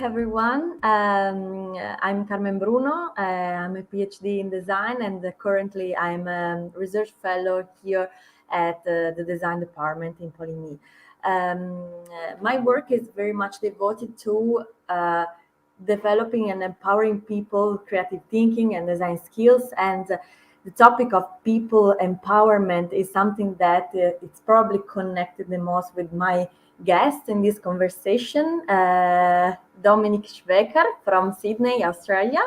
everyone. I'm Carmen Bruno. I'm a PhD in design, and currently I'm a research fellow here at the design department in POLIMI. My work is very much devoted to developing and empowering people, creative thinking and design skills. And the topic of people empowerment is something that it's probably connected the most with my guest in this conversation, Dominic Schwecker from Sydney, Australia.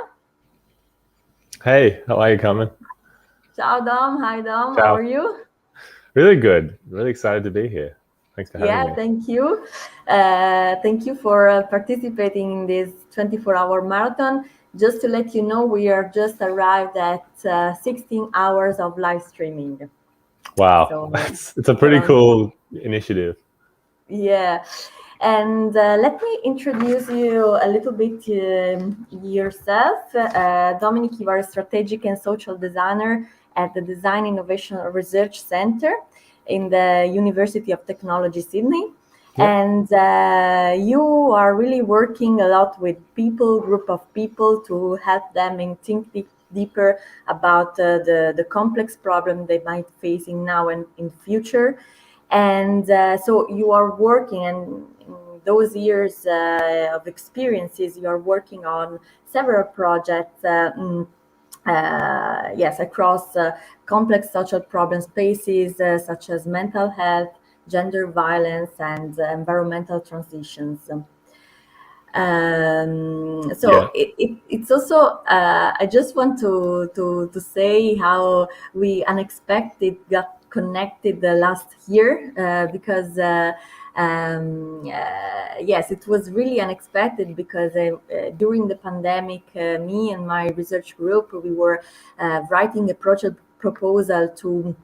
Hey, how are you, Carmen? Ciao, Dom. Hi, Dom. Ciao. How are you? Really good. Really excited to be here. Thanks for having me. Thank you. Thank you for participating in this 24-hour marathon. Just to let you know, we are just arrived at 16 hours of live streaming. Wow, so, it's a pretty cool initiative. Yeah. And let me introduce you a little bit yourself. Dominique, you are a strategic and social designer at the Design Innovation Research Center in the University of Technology, Sydney. Yep. And you are really working a lot with people, group of people, to help them and think deeper about the complex problem they might face in now and in future. And so you are working, and in those years of experiences, you are working on several projects, across complex social problem spaces such as mental health, gender violence, and environmental transitions. It's also I just want to say how we unexpected got connected the last year because yes, it was really unexpected because during the pandemic, me and my research group, we were writing a project proposal to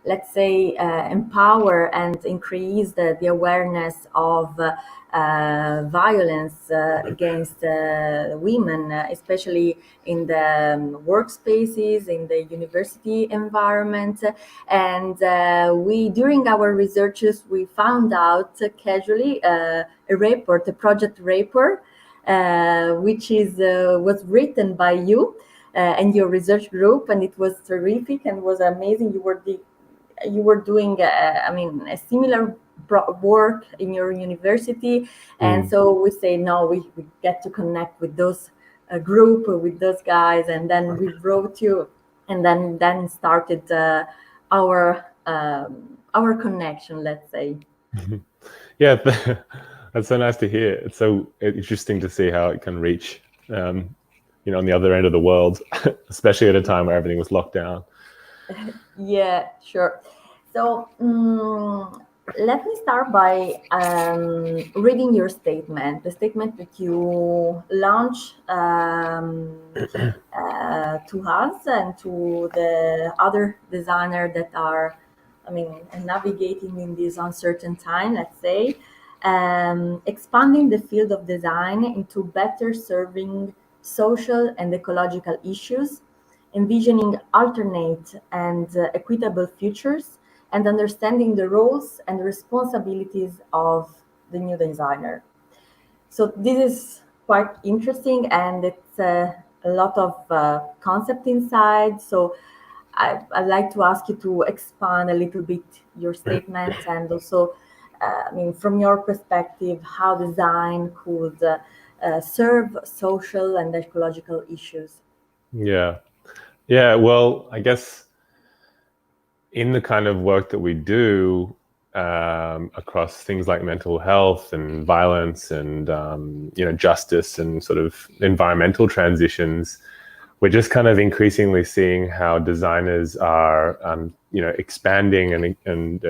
let's say empower and increase the awareness of violence against women, especially in the workspaces, in the university environment. And we, during our researches, we found out casually a project report, which was written by you and your research group, and it was terrific and was amazing. You were doing, a similar work in your university, and so we say no, we get to connect with those group, with those guys, and then we wrote you, and then started our connection, let's say. Yeah, that's so nice to hear. It's so interesting to see how it can reach, on the other end of the world, especially at a time where everything was locked down. Yeah, sure. So let me start by reading your statement, the statement that you launched to us and to the other designers that are, navigating in this uncertain time, let's say, expanding the field of design into better serving social and ecological issues, envisioning alternate and equitable futures, and understanding the roles and responsibilities of the new designer. So this is quite interesting, and it's a lot of concept inside. So I'd like to ask you to expand a little bit your statement, and also, from your perspective, how design could serve social and ecological issues. Yeah, well, I guess in the kind of work that we do across things like mental health and violence and justice and sort of environmental transitions, we're just kind of increasingly seeing how designers are expanding and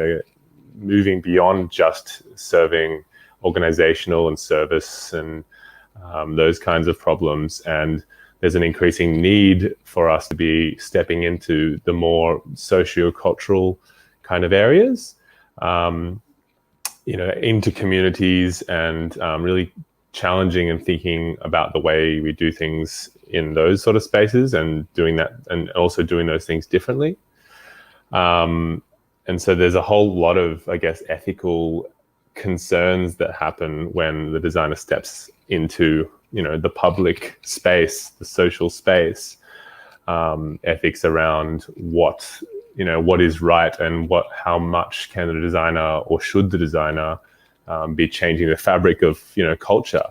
moving beyond just serving organizational and service and those kinds of problems. And there's an increasing need for us to be stepping into the more socio-cultural kind of areas, into communities, and really challenging and thinking about the way we do things in those sort of spaces, and doing that, and also doing those things differently. And so there's a whole lot of, I guess, ethical concerns that happen when the designer steps into, the public space, the social space, ethics around what is right and how much can the designer, or should the designer be changing the fabric of, culture.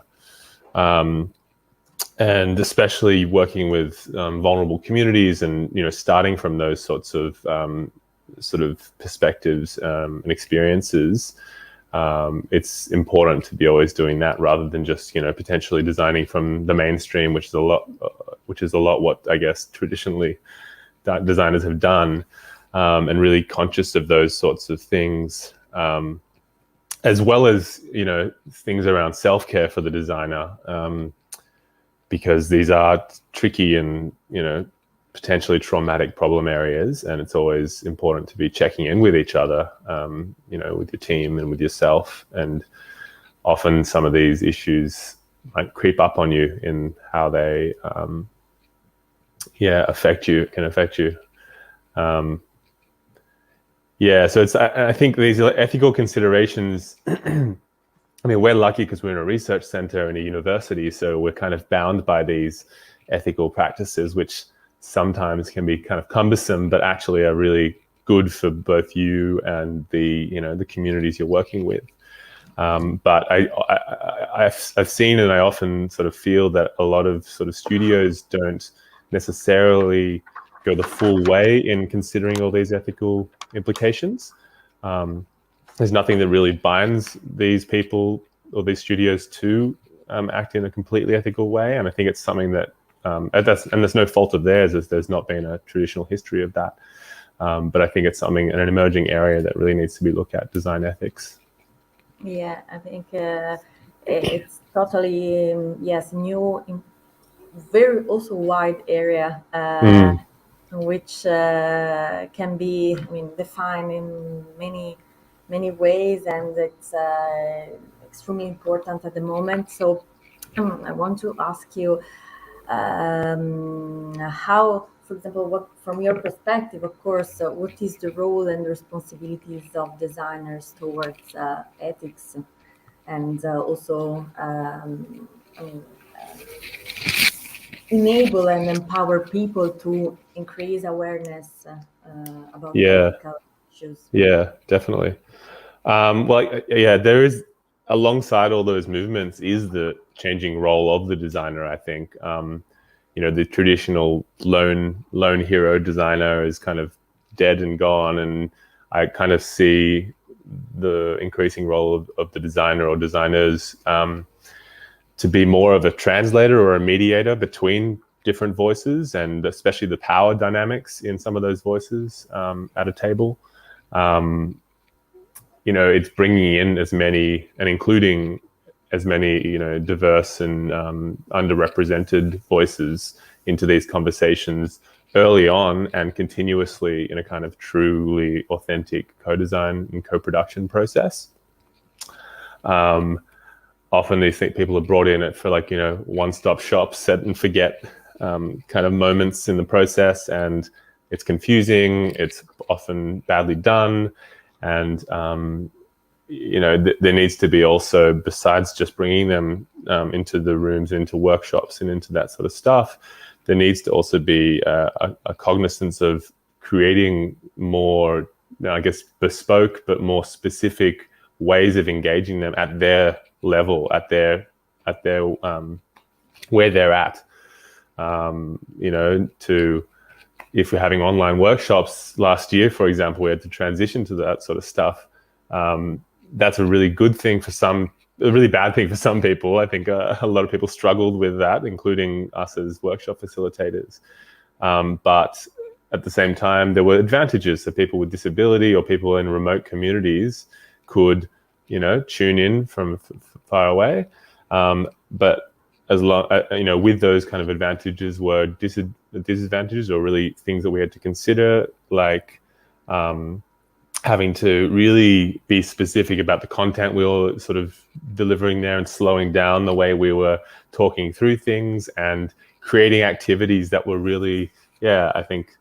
And especially working with vulnerable communities, and starting from those sorts of sort of perspectives and experiences, it's important to be always doing that, rather than just potentially designing from the mainstream, which is a lot what I guess traditionally designers have done, and really conscious of those sorts of things, as well as things around self-care for the designer. Because these are tricky and potentially traumatic problem areas, and it's always important to be checking in with each other, with your team and with yourself. And often some of these issues might creep up on you in how they can affect you. So I think these ethical considerations. I mean, we're lucky because we're in a research center in a university, so we're kind of bound by these ethical practices, which sometimes can be kind of cumbersome, but actually are really good for both you and the communities you're working with. But I've seen, and I often sort of feel that a lot of sort of studios don't necessarily go the full way in considering all these ethical implications. There's nothing that really binds these people or these studios to act in a completely ethical way, and I think it's something that and there's no fault of theirs, as there's not been a traditional history of that. But I think it's something in an emerging area that really needs to be looked at, design ethics. Yeah, I think it's totally new, very also wide area, which can be defined in many ways, and it's extremely important at the moment. So I want to ask you how, for example, what from your perspective, of course, what is the role and responsibilities of designers towards ethics, and also enable and empower people to increase awareness about ethical issues? Yeah, definitely. There is, alongside all those movements, is the changing role of the designer. I think, the traditional lone hero designer is kind of dead and gone, and I kind of see the increasing role of the designer or designers to be more of a translator or a mediator between different voices, and especially the power dynamics in some of those voices at a table. It's bringing in as many and including as many, diverse and underrepresented voices into these conversations early on, and continuously in a kind of truly authentic co-design and co-production process. Often these people are brought in for one-stop shop, set and forget kind of moments in the process, and it's confusing. It's often badly done. And, there needs to be also, besides just bringing them into the rooms, into workshops and into that sort of stuff, there needs to also be a cognizance of creating more, I guess, bespoke but more specific ways of engaging them at their level, at their where they're at. If we're having online workshops last year, for example, we had to transition to that sort of stuff. That's a really good thing for some, a really bad thing for some people. I think a lot of people struggled with that, including us as workshop facilitators. But at the same time, there were advantages. So people with disability or people in remote communities could, tune in from far away. But as long, with those kind of advantages were disadvantages, or really things that we had to consider, like having to really be specific about the content we were sort of delivering there, and slowing down the way we were talking through things, and creating activities that were really, I think,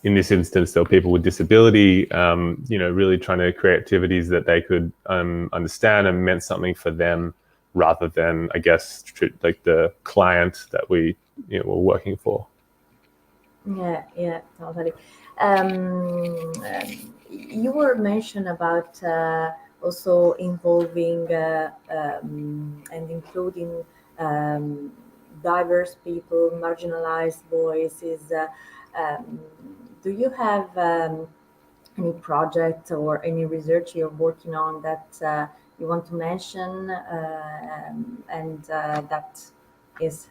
in this instance, there were people with disability, really trying to create activities that they could understand and meant something for them, rather than, I guess, like the client that we were working for. Yeah, totally. You were mentioned about also involving and including diverse people, marginalized voices. Um, do you have any project or any research you're working on that you want to mention, and that is,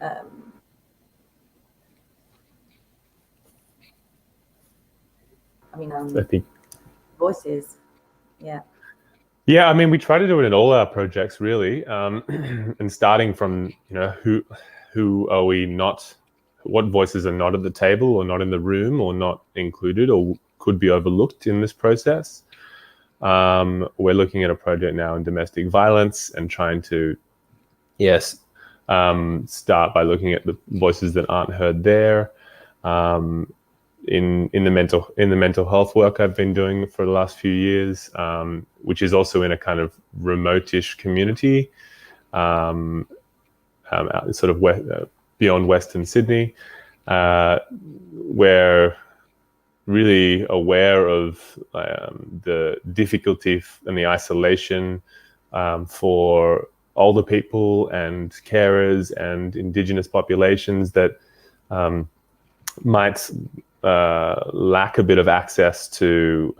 um, I mean, I think. voices? Yeah. Yeah, I mean, we try to do it in all our projects, really, and starting from who are we not, what voices are not at the table, or not in the room, or not included, or could be overlooked in this process. We're looking at a project now in domestic violence and trying to, yes, start by looking at the voices that aren't heard there. In the mental health work I've been doing for the last few years, which is also in a kind of remote-ish community, sort of beyond Western Sydney, we're really aware of the difficulty and the isolation for older people and carers and Indigenous populations that might lack a bit of access to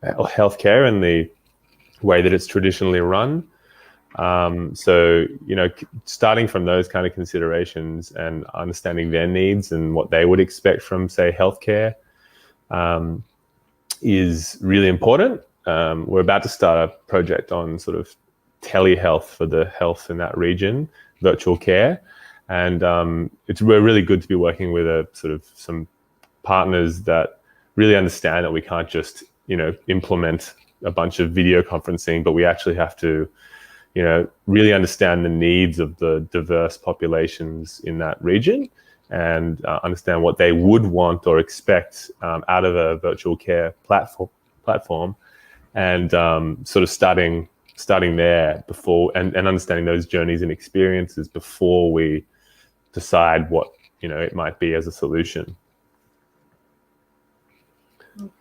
healthcare in the way that it's traditionally run. So, starting from those kind of considerations and understanding their needs and what they would expect from, say, healthcare, is really important. We're about to start a project on sort of telehealth for the health in that region, virtual care. And we're really good to be working with some partners that really understand that we can't just, implement a bunch of video conferencing, but we actually have to, really understand the needs of the diverse populations in that region, and understand what they would want or expect out of a virtual care platform, and sort of starting there before, and understanding those journeys and experiences before we decide what it might be as a solution.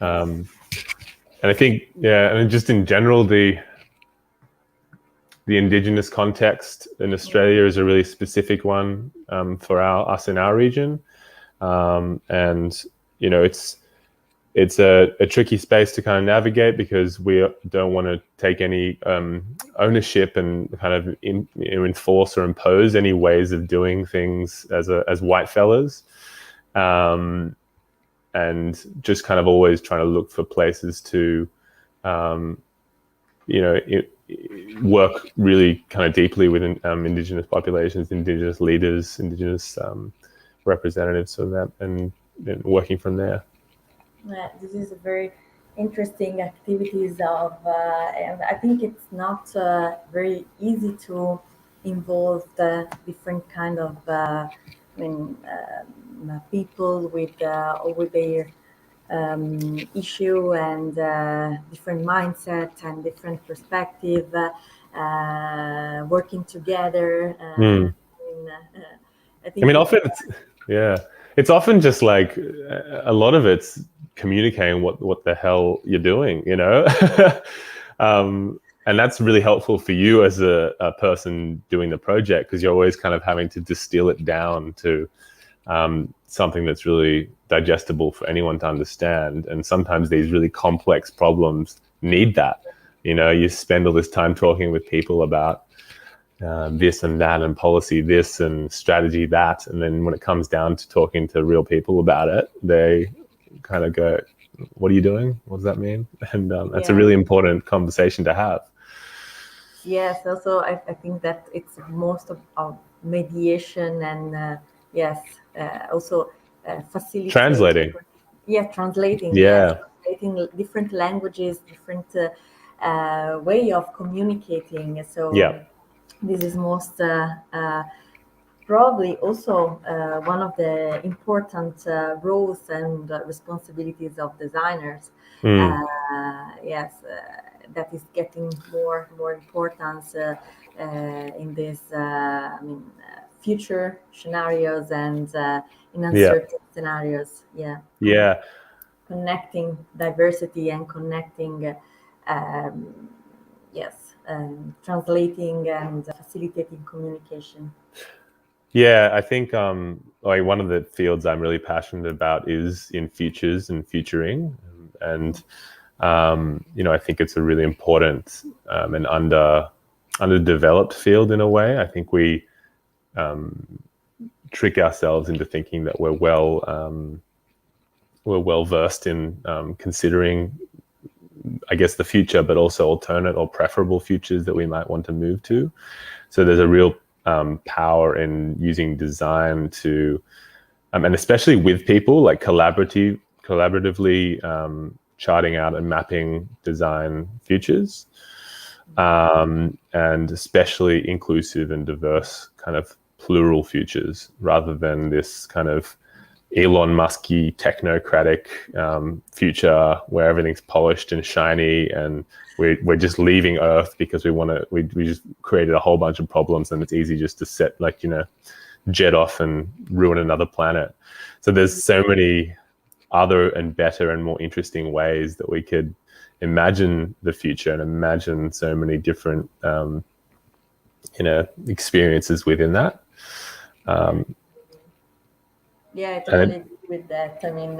And I think, and just in general, the Indigenous context in Australia is a really specific one for us in our region, and it's a tricky space to kind of navigate, because we don't want to take any ownership and kind of enforce or impose any ways of doing things as white fellas, and just kind of always trying to look for places to work really kind of deeply with Indigenous populations, Indigenous leaders, Indigenous representatives of that, and working from there. This is a very interesting activities of, and I think it's not very easy to involve the different kind of people with their issue and different mindset and different perspective, working together. I think often it's often just like a lot of it's communicating what the hell you're doing, and that's really helpful for you as a person doing the project, because you're always kind of having to distill it down to something that's really digestible for anyone to understand. And sometimes these really complex problems need that. You spend all this time talking with people about this and that, and policy this and strategy that, and then when it comes down to talking to real people about it, they kind of go, "What are you doing? What does that mean?" And that's a really important conversation to have. Yes, also I think that it's most of mediation and also facilitating. Translating. Translating. Yeah. Yes, translating different languages, different way of communicating. So this is most probably also one of the important roles and responsibilities of designers. Yes, that is getting more importance in these future scenarios and in uncertain scenarios. Yeah. Connecting diversity and connecting, translating and facilitating communication. Yeah, I think like one of the fields I'm really passionate about is in futures and futuring, and I think it's a really important and underdeveloped field in a way. I think we trick ourselves into thinking that we're well versed in considering, I guess, the future, but also alternate or preferable futures that we might want to move to. So there's a real power in using design to, and especially with people, like collaboratively charting out and mapping design futures, and especially inclusive and diverse kind of plural futures, rather than this kind of Elon Musky technocratic future where everything's polished and shiny and we're just leaving Earth because we just created a whole bunch of problems and it's easy just to jet off and ruin another planet. So there's so many other and better and more interesting ways that we could imagine the future and imagine so many different experiences within that. Yeah, I totally agree with that. I mean,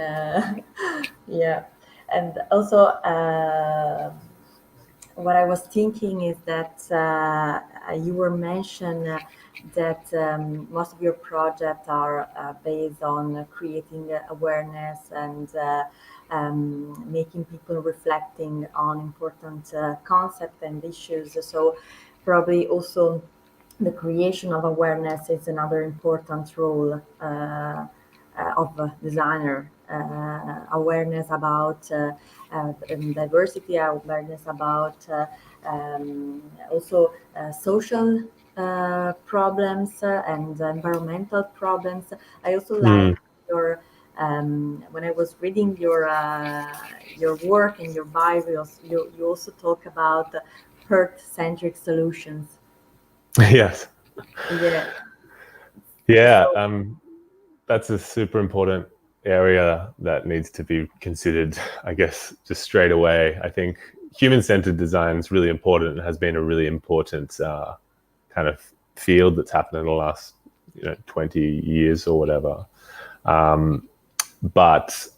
yeah. And also, what I was thinking is that you were mentioned that most of your projects are based on creating awareness and making people reflecting on important concepts and issues. So probably also the creation of awareness is another important role of a designer. Awareness about diversity, awareness about also social problems and environmental problems. I also like your when I was reading your work and your bios, you also talk about Earth-centric solutions. Yes. Yeah. That's a super important area that needs to be considered, I guess, just straight away. I think human-centered design is really important and has been a really important kind of field that's happened in the last 20 years or whatever. But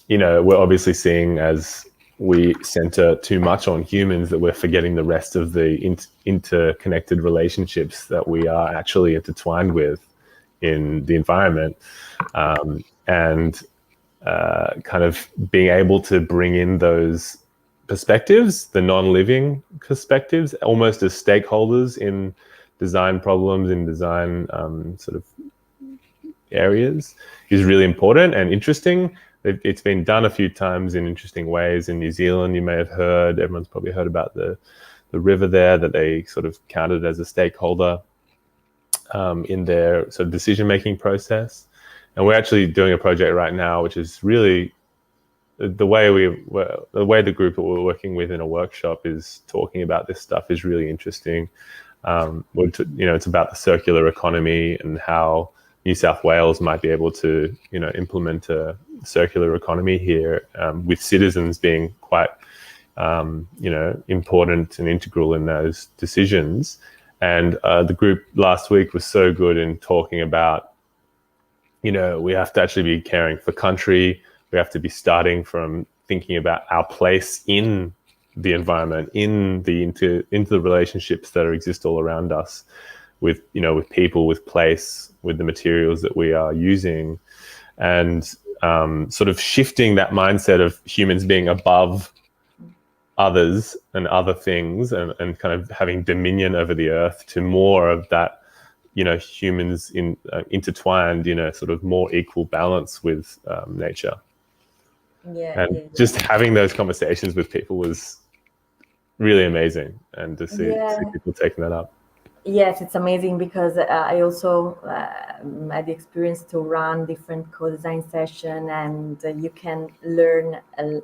we're obviously seeing, as we center too much on humans, that we're forgetting the rest of the interconnected relationships that we are actually intertwined with in the environment, and kind of being able to bring in those perspectives, the non-living perspectives, almost as stakeholders in design problems, in design sort of areas, is really important and interesting. It's been done a few times in interesting ways. In New Zealand, you may have heard, everyone's probably heard about the river there, that they sort of counted as a stakeholder in their sort of decision-making process. And we're actually doing a project right now, which is really the way the group that we're working with in a workshop is talking about this stuff is really interesting. It's about the circular economy and how New South Wales might be able to, implement a circular economy here, with citizens being quite, important and integral in those decisions. And the group last week was so good in talking about, we have to actually be caring for country. We have to be starting from thinking about our place in the environment, in into the relationships that exist all around us, with people, with place, with the materials that we are using, and sort of shifting that mindset of humans being above others and other things, and kind of having dominion over the earth, to more of that, humans intertwined, sort of more equal balance with nature. Just having those conversations with people was really amazing, and to see people taking that up. Yes, it's amazing because I also had the experience to run different co-design session, and you can learn a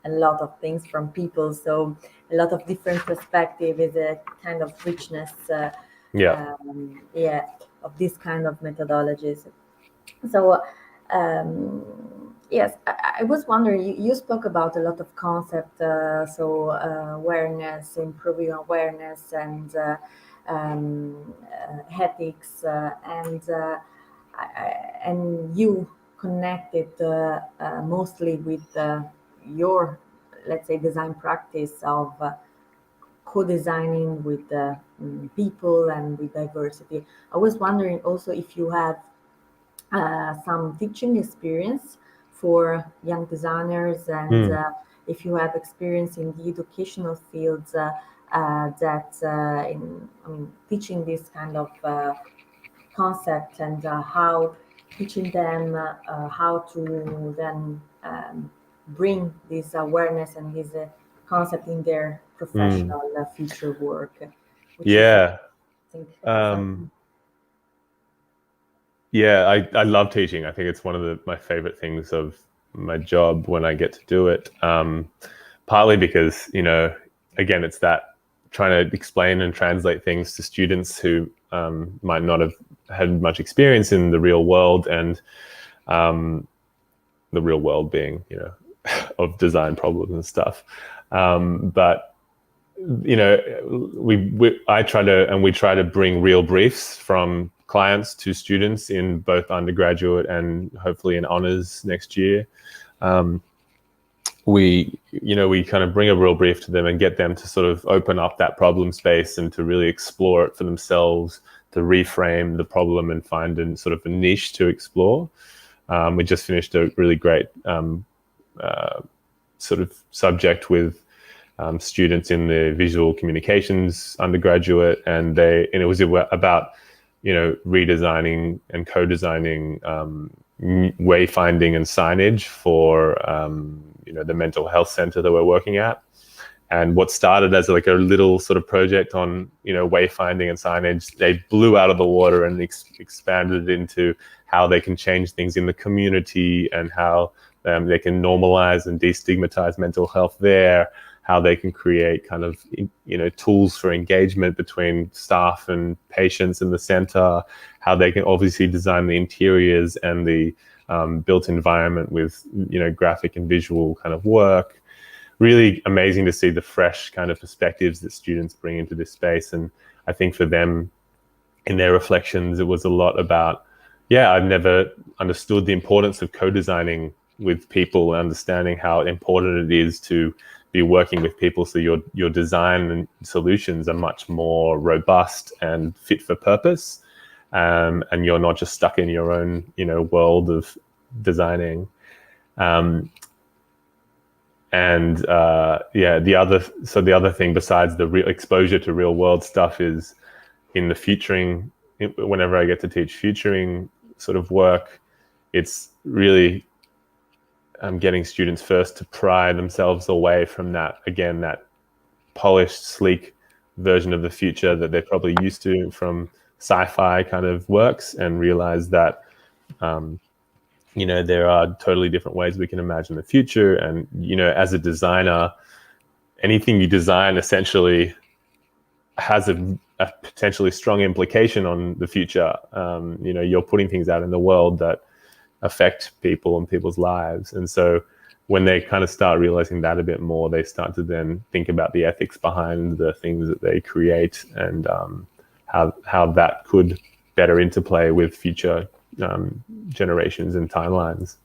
lot of things from people. So a lot of different perspective is a kind of richness, Yeah. yeah, of this kind of methodologies. So, yes, I was wondering, you spoke about a lot of concept, so awareness, improving awareness, and ethics, and you connected mostly with your, let's say, design practice of co-designing with people and with diversity. I was wondering also if you have some teaching experience for young designers, and Mm. if you have experience in the educational fields that in I mean, teaching this kind of concept, and how teaching them how to then bring this awareness and this concept in their Mm. professional future work, which is, I Yeah. think, Um, something. yeah, I love teaching. I think it's one of my favorite things of my job when I get to do it. Partly because, again, it's that trying to explain and translate things to students who might not have had much experience in the real world, and the real world being, of design problems and stuff. But we try to bring real briefs from clients to students in both undergraduate and hopefully in honors next year. We kind of bring a real brief to them and get them to sort of open up that problem space and to really explore it for themselves, to reframe the problem and find sort of a niche to explore. We just finished a really great sort of subject with students in the visual communications undergraduate, and it was about redesigning and co-designing wayfinding and signage for the mental health center that we're working at. And what started as like a little sort of project on wayfinding and signage, they blew out of the water and expanded it into how they can change things in the community, and how they can normalize and destigmatize mental health there, how they can create kind of tools for engagement between staff and patients in the center, how they can obviously design the interiors and the built environment with graphic and visual kind of work. Really amazing to see the fresh kind of perspectives that students bring into this space. And I think for them, in their reflections, it was a lot about, I've never understood the importance of co-designing with people, and understanding how important it is to be working with people, so your design and solutions are much more robust and fit for purpose, and you're not just stuck in your own world of designing. And the other thing besides the real exposure to real world stuff is in the featuring. Whenever I get to teach featuring sort of work, it's really getting students first to pry themselves away from that polished, sleek version of the future that they're probably used to from sci-fi kind of works, and realize that there are totally different ways we can imagine the future. And as a designer, anything you design essentially has a potentially strong implication on the future. You're putting things out in the world that affect people and people's lives. And so when they kind of start realizing that a bit more, they start to then think about the ethics behind the things that they create, and how that could better interplay with future generations and timelines.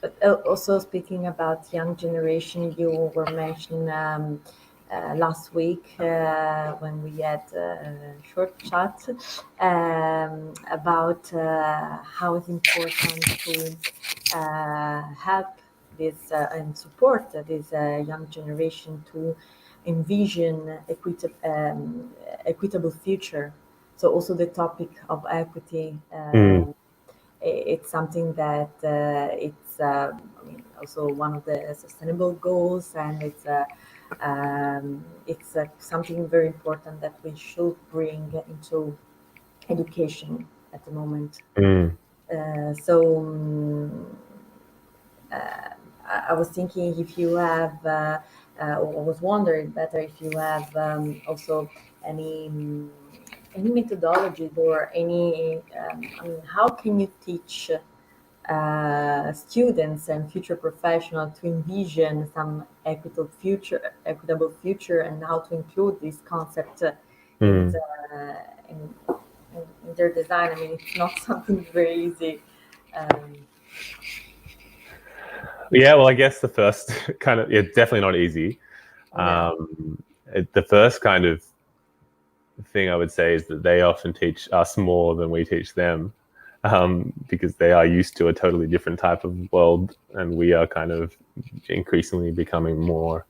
But also, speaking about young generation, you were mentioning last week when we had a short chat about how it's important to help this and support this young generation to envision equitable future. So also the topic of equity. Mm. It's something that it's I mean, also one of the sustainable goals, and it's it's something very important that we should bring into education at the moment. I was thinking if you have, or was wondering better if you have also any methodologies or any, I mean, how can you teach students and future professionals to envision some equitable future, and how to include this concept in, in, in their design? I mean, it's not something very easy. Yeah, well, I guess the first kind of, it's definitely not easy. Yeah. The first kind of thing I would say is that they often teach us more than we teach them, because they are used to a totally different type of world, and we are kind of increasingly becoming more,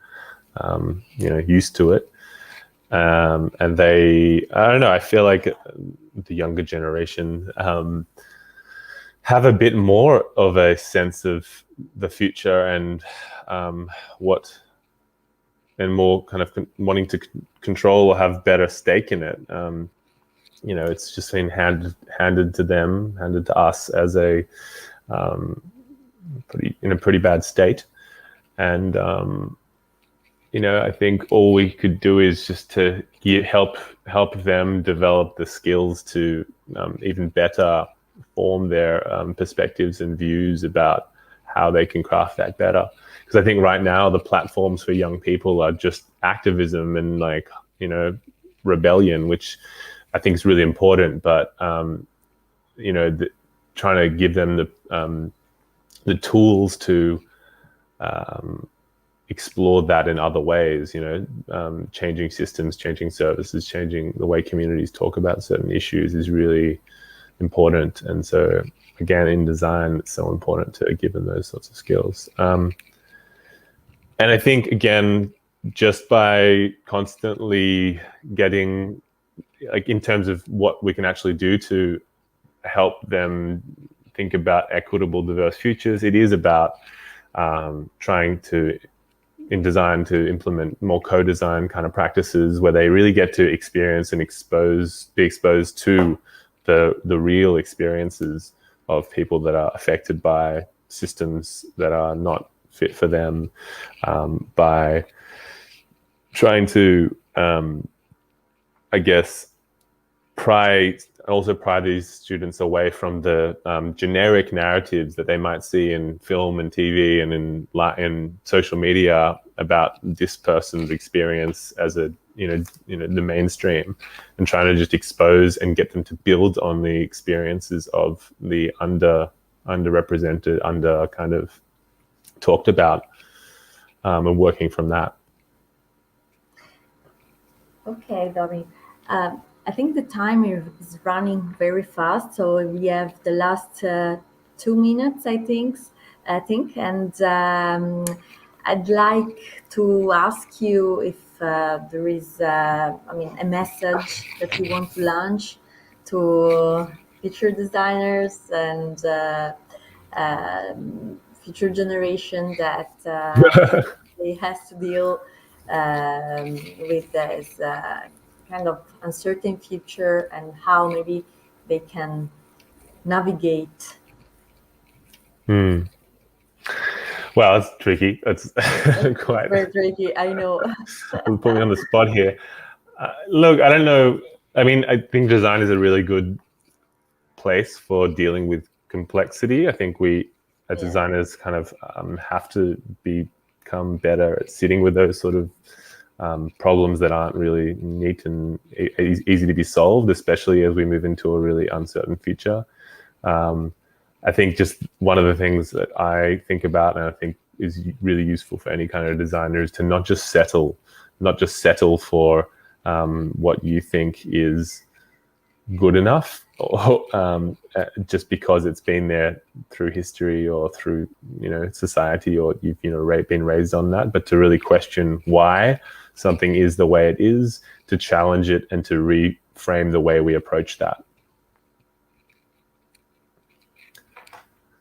used to it. And they, I don't know, I feel like the younger generation have a bit more of a sense of the future and what, and more kind of wanting to control or have better stake in it. It's just been handed to us as a pretty bad state. And I think all we could do is just to help them develop the skills to even better form their perspectives and views about how they can craft that better. Because I think right now the platforms for young people are just activism and rebellion, which I think is really important. But trying to give them the tools to explore that in other ways, changing systems, changing services, changing the way communities talk about certain issues is really important. And so again, in design, it's so important to give them those sorts of skills. And I think, again, just by constantly getting, like, in terms of what we can actually do to help them think about equitable, diverse futures, it is about trying to, in design, to implement more co-design kind of practices where they really get to experience and be exposed to the real experiences of people that are affected by systems that are not fit for them, by trying to, I guess, pry these students away from the generic narratives that they might see in film and TV and in social media about this person's experience as the mainstream, and trying to just expose and get them to build on the experiences of the underrepresented, under kind of talked about, and working from that. Okay, Domi. I think the time is running very fast, so we have the last 2 minutes, I think, and I'd like to ask you if there is, a message that you want to launch to future designers and future generation that they has to deal with this kind of uncertain future, and how maybe they can navigate. Well, it's tricky. It's quite very tricky, I know. put me on the spot here. Look, I don't know. I mean, I think design is a really good place for dealing with complexity. I think we, as designers, kind of have to become better at sitting with those sort of problems that aren't really neat and easy to be solved, especially as we move into a really uncertain future. I think just one of the things that I think about, and I think is really useful for any kind of designer, is to not just settle for what you think is good enough, or just because it's been there through history or through society, or you've been raised on that, but to really question why something is the way it is, to challenge it, and to reframe the way we approach that.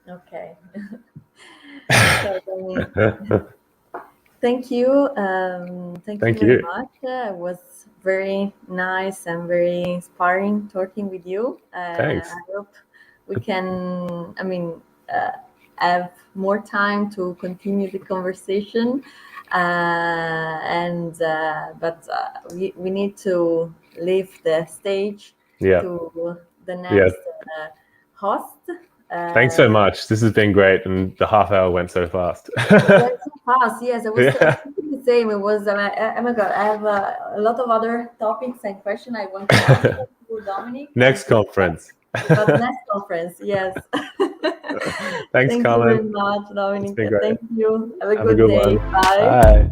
Okay. Thank you. Thank you Thank very you. much. It was very nice and very inspiring talking with you. Thanks. I hope we can, have more time to continue the conversation. We need to leave the stage Yeah. to the Yeah. next host. Thanks so much. This has been great, and the half hour went so fast. It went so fast. Yes, I was Yeah. thinking the same. It was. Oh my God, I have a lot of other topics and questions I want to answer to Dominic. Next conference. But next conference, yes. Thanks, Thank you Carmen. very much, It's Dominic. been great. Thank you. Have a Have a good good day. one. Bye. Bye.